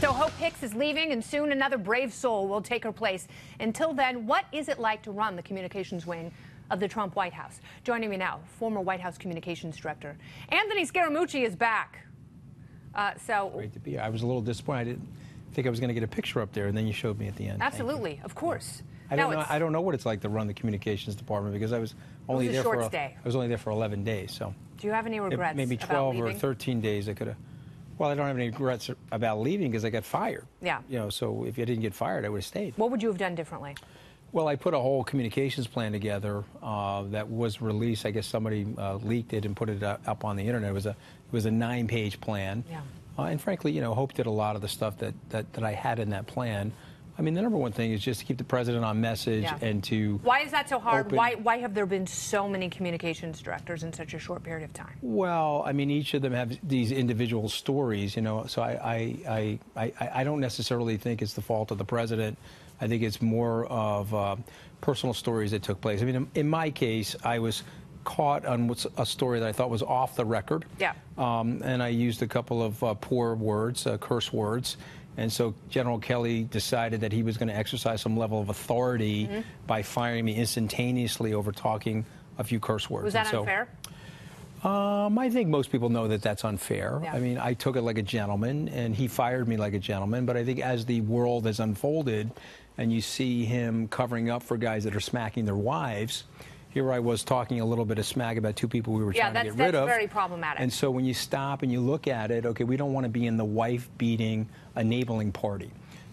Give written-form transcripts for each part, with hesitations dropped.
So Hope Hicks is leaving, and soon another brave soul will take her place. Until then, what is it like to run the communications wing of the Trump White House? Joining me now, former White House communications director Anthony Scaramucci is back. Great to be here. I was a little disappointed. I didn't think I was going to get a picture up there, and then you showed me at the end. Absolutely, of course. I don't know what it's like to run the communications department because I was only there for I was only there for 11 days. So do you have any regrets? Maybe 12 or 13 days I could have. Well, I don't have any regrets about leaving because I got fired. Yeah. You know, so if I didn't get fired, I would have stayed. What would you have done differently? Well, I put a whole communications plan together that was released. I guess somebody leaked it and put it up on the internet. It was a 9-page plan. Yeah. And frankly, you know, Hope did a lot of the stuff that I had in that plan. I mean, the number one thing is just to keep the president on message and to. Why is that so hard? Why have there been so many communications directors in such a short period of time? Well, I mean, each of them have these individual stories, you know. So I don't necessarily think it's the fault of the president. I think it's more of personal stories that took place. I mean, in my case, I was caught on a story that I thought was off the record. Yeah. And I used a couple of poor words, curse words. And so General Kelly decided that he was going to exercise some level of authority by firing me instantaneously over talking a few curse words. Was that unfair? I think most people know that that's unfair. Yeah. I mean, I took it like a gentleman, and he fired me like a gentleman. But I think as the world has unfolded and you see him covering up for guys that are smacking their wives, here I was talking a little bit of smack about two people we were trying to get rid of. Yeah, that's very problematic. And so when you stop and you look at it, okay, we don't want to be in the wife-beating, enabling party.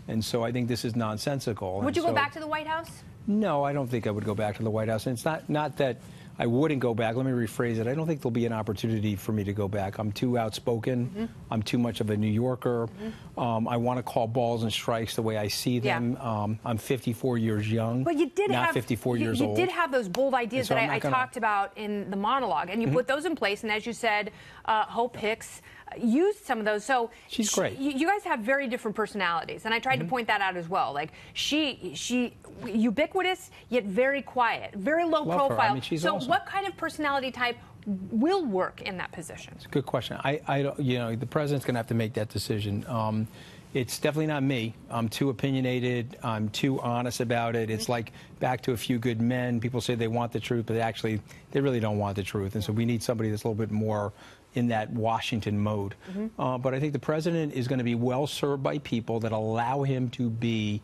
And so I think this is nonsensical. Would you go back to the White House? No, I don't think I would go back to the White House. And it's not that I wouldn't go back. Let me rephrase it. I don't think there'll be an opportunity for me to go back. I'm too outspoken. I'm too much of a New Yorker. I want to call balls and strikes the way I see them. Yeah. I'm 54 years young. But you did not have 54 years old. You did have those bold ideas so that I talked about in the monologue, and you put those in place. And as you said, Hope Hicks used some of those. So she's great. You guys have very different personalities, and I tried to point that out as well. Like she ubiquitous yet very quiet, very low Love profile. Her. I mean, she's so awesome. what kind of personality type will work in that position? It's a good question. You know, the president's going to have to make that decision. It's definitely not me. I'm too opinionated. I'm too honest about it. It's like back to A Few Good Men. People say they want the truth, but they really don't want the truth. And so we need somebody that's a little bit more in that Washington mode. But I think the president is going to be well served by people that allow him to be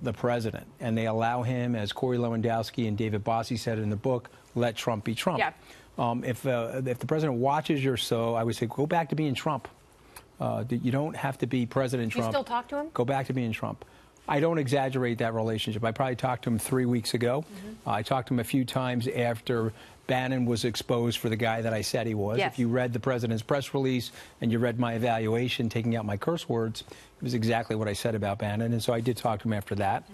the president. And they allow him, as Corey Lewandowski and David Bossie said in the book, let Trump be Trump. Yeah. If the president watches your show, I would say go back to being Trump. You don't have to be President Trump. You still talk to him? Go back to being Trump. I don't exaggerate that relationship. I probably talked to him 3 weeks ago. I talked to him a few times after Bannon was exposed for the guy that I said he was. Yes. If you read the president's press release and you read my evaluation, taking out my curse words, it was exactly what I said about Bannon. And so I did talk to him after that.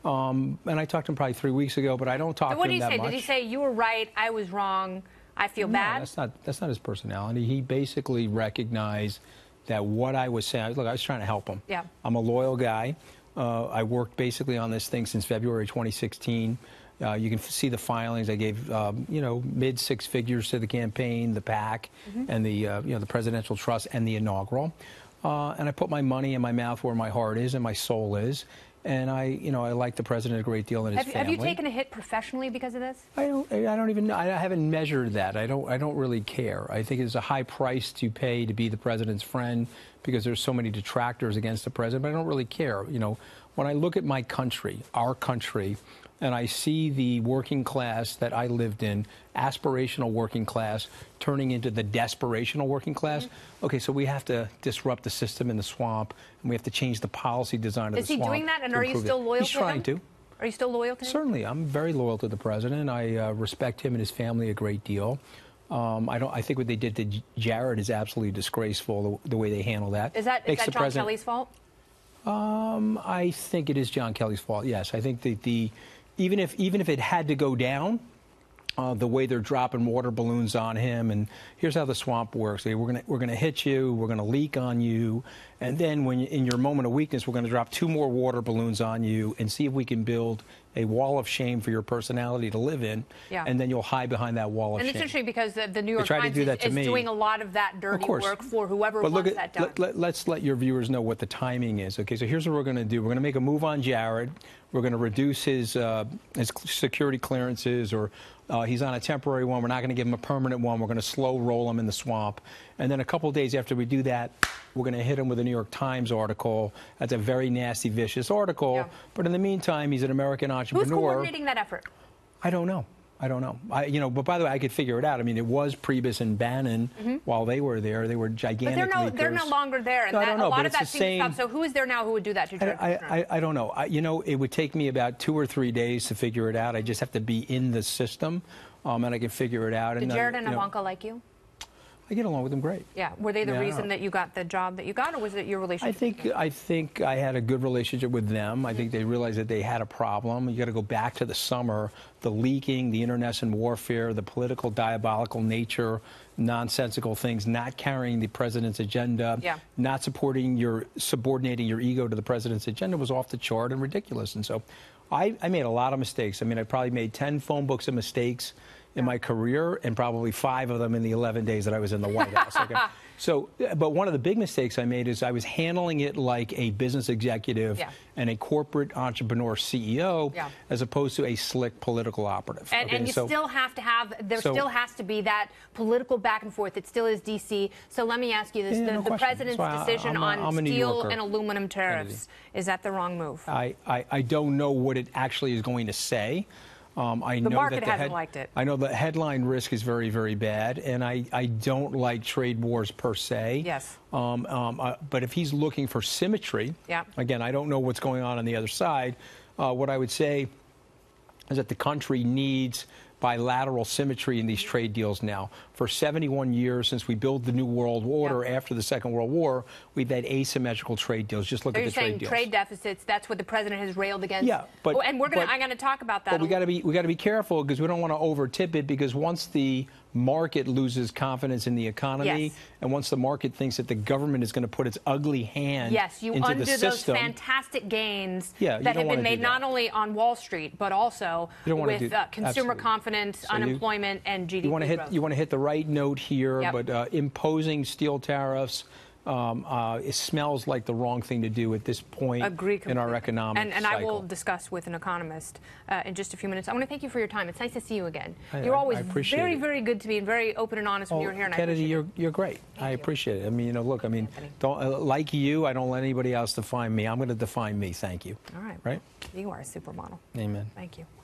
And I talked to him probably 3 weeks ago, but I don't talk to him that much. What did he say? Did he say, you were right, I was wrong, I feel bad? That's not his personality. He basically recognized that what I was saying, look, I was trying to help him. Yeah. I'm a loyal guy. I worked basically on this thing since February 2016. You can see the filings. I gave, you know, mid-6 figures to the campaign, the PAC, and the, you know, the presidential trust and the inaugural. And I put my money in my mouth where my heart is and my soul is. And I like the president a great deal and his family. Have you taken a hit professionally because of this? I don't even know. I haven't measured that. I don't really care. I think it's a high price to pay to be the president's friend because there's so many detractors against the president. But I don't really care. You know, when I look at my country, our country, and I see the working class that I lived in, aspirational working class, turning into the desperational working class. Okay, so we have to disrupt the system in the swamp, and we have to change the policy design of the swamp. Is he doing that, and are you still loyal to him? He's trying to. Are you still loyal to him? Certainly. I'm very loyal to the president. I respect him and his family a great deal. I think what they did to Jared is absolutely disgraceful, the way they handle that. Is that John Kelly's fault? I think it is John Kelly's fault, yes. I think that even if it had to go down, the way they're dropping water balloons on him, and here's how the swamp works. We're gonna hit you, we're gonna leak on you, and then in your moment of weakness, we're gonna drop 2 more water balloons on you and see if we can build a wall of shame for your personality to live in, and then you'll hide behind that wall of shame. And it's interesting because the New York Times is doing a lot of that dirty work for whoever wants that done. Let's let your viewers know what the timing is. Okay, so here's what we're going to do. We're going to make a move on Jared. We're going to reduce his security clearances, or he's on a temporary one. We're not going to give him a permanent one. We're going to slow roll him in the swamp. And then a couple of days after we do that, we're going to hit him with a New York Times article. That's a very nasty, vicious article. Yeah. But in the meantime, he's an American entrepreneur. Who's coordinating that effort? I don't know. But by the way, I could figure it out. I mean, it was Priebus and Bannon while they were there. They were gigantic. But they're no longer there. And I don't know, a lot of that seems to stop. So who is there now who would do that to Jared Kushner? I don't know. It would take me about 2 or 3 days to figure it out. I just have to be in the system, and I can figure it out. Did Jared and Ivanka like you? I get along with them great. Yeah. Were they the reason that you got the job that you got, or was it your relationship? I think I had a good relationship with them. I think they realized that they had a problem. You got to go back to the summer, the leaking, the internecine warfare, the political diabolical nature, nonsensical things, not carrying the president's agenda, not subordinating your ego to the president's agenda was off the chart and ridiculous. And so I made a lot of mistakes. I mean, I probably made 10 phone books of mistakes in my career, and probably 5 of them in the 11 days that I was in the White House. Okay? So, but one of the big mistakes I made is I was handling it like a business executive and a corporate entrepreneur CEO, as opposed to a slick political operative. And you still have to have, still has to be that political back and forth. It still is D.C. So let me ask you this, the president's decision on steel and aluminum tariffs, is that the wrong move? I don't know what it actually is going to say. The market hasn't liked it. I know the headline risk is very, very bad, and I don't like trade wars per se. Yes. But if he's looking for symmetry, again, I don't know what's going on the other side. What I would say is that the country needs bilateral symmetry in these trade deals now. For 71 years, since we built the New World Order after the Second World War, we've had asymmetrical trade deals. Just look at the trade deals. You're saying trade deficits, that's what the president has railed against? Yeah. But, and I'm going to talk about that. But we got to be careful, because we don't want to over-tip it, because once the market loses confidence in the economy, and once the market thinks that the government is going to put its ugly hand into the system. You undo those fantastic gains that have been made not only on Wall Street, but also with consumer confidence, unemployment, and GDP growth. You want to hit the right note here, but imposing steel tariffs, it smells like the wrong thing to do at this point in our economic cycle. And I will discuss with an economist in just a few minutes. I want to thank you for your time. It's nice to see you again. You're always very, very good to me and very open and honest when you're here. And Kennedy, you're great. I appreciate it. I mean, look, I mean, like you, I don't let anybody else define me. I'm going to define me. Thank you. All right. Right? You are a supermodel. Amen. Thank you.